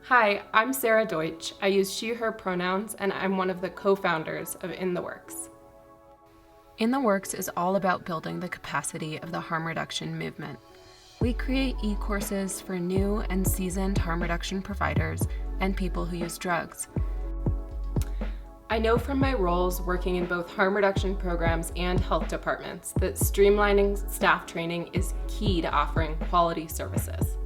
Hi, I'm Sarah Deutsch. I use she, her pronouns, and I'm one of the co-founders of In the Works. In the Works is all about building the capacity of the harm reduction movement. We create e-courses for new and seasoned harm reduction providers and people who use drugs. I know from my roles working in both harm reduction programs and health departments that streamlining staff training is key to offering quality services.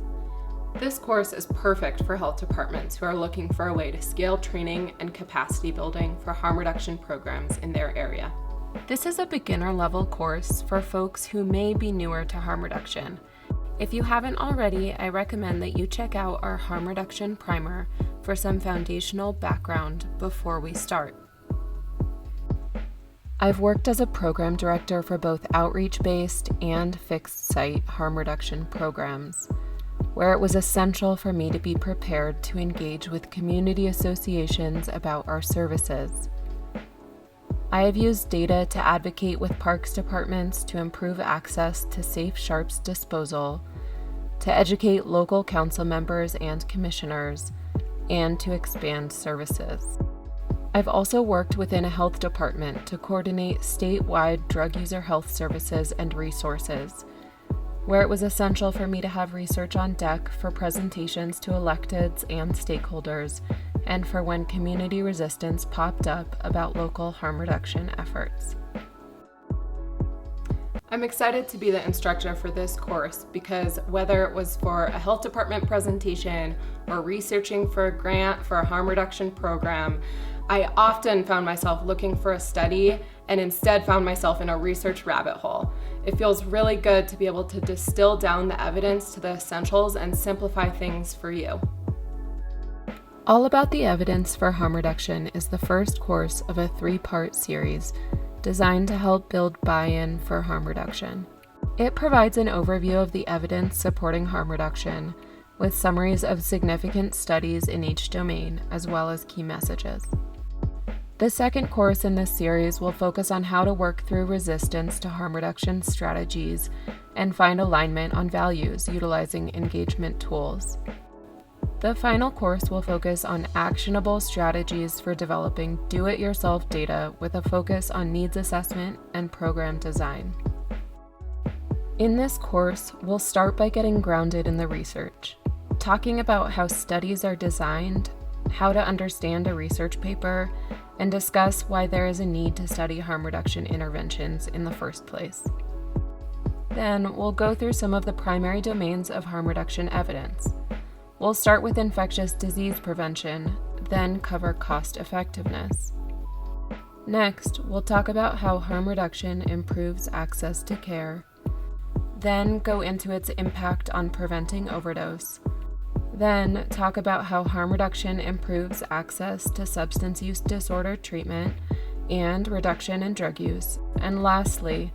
This course is perfect for health departments who are looking for a way to scale training and capacity building for harm reduction programs in their area. This is a beginner-level course for folks who may be newer to harm reduction. If you haven't already, I recommend that you check out our harm reduction primer for some foundational background before we start. I've worked as a program director for both outreach-based and fixed-site harm reduction programs, where it was essential for me to be prepared to engage with community associations about our services. I have used data to advocate with parks departments to improve access to safe sharps disposal, to educate local council members and commissioners, and to expand services. I've also worked within a health department to coordinate statewide drug user health services and resources, where it was essential for me to have research on deck for presentations to electeds and stakeholders, and for when community resistance popped up about local harm reduction efforts. I'm excited to be the instructor for this course because whether it was for a health department presentation or researching for a grant for a harm reduction program, I often found myself looking for a study and instead found myself in a research rabbit hole. It feels really good to be able to distill down the evidence to the essentials and simplify things for you. All About the Evidence for Harm Reduction is the first course of a 3-part series designed to help build buy-in for harm reduction. It provides an overview of the evidence supporting harm reduction with summaries of significant studies in each domain as well as key messages. The second course in this series will focus on how to work through resistance to harm reduction strategies and find alignment on values utilizing engagement tools. The final course will focus on actionable strategies for developing do-it-yourself data with a focus on needs assessment and program design. In this course, we'll start by getting grounded in the research, talking about how studies are designed, how to understand a research paper, and discuss why there is a need to study harm reduction interventions in the first place. Then we'll go through some of the primary domains of harm reduction evidence. We'll start with infectious disease prevention, then cover cost effectiveness. Next, we'll talk about how harm reduction improves access to care, then go into its impact on preventing overdose, then talk about how harm reduction improves access to substance use disorder treatment and reduction in drug use, and lastly,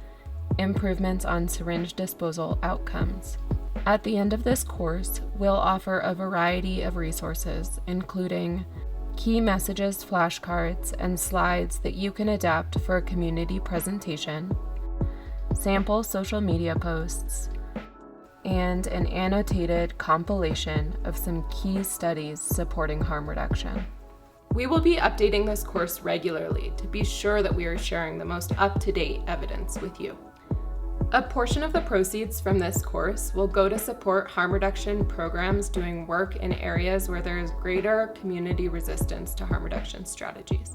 improvements on syringe disposal outcomes. At the end of this course, we'll offer a variety of resources, including key messages flashcards and slides that you can adapt for a community presentation, sample social media posts, and an annotated compilation of some key studies supporting harm reduction. We will be updating this course regularly to be sure that we are sharing the most up-to-date evidence with you. A portion of the proceeds from this course will go to support harm reduction programs doing work in areas where there is greater community resistance to harm reduction strategies.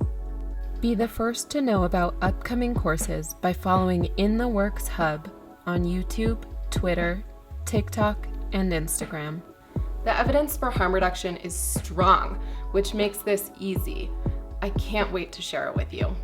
Be the first to know about upcoming courses by following In the Works Hub on YouTube, Twitter, TikTok, and Instagram. The evidence for harm reduction is strong, which makes this easy. I can't wait to share it with you.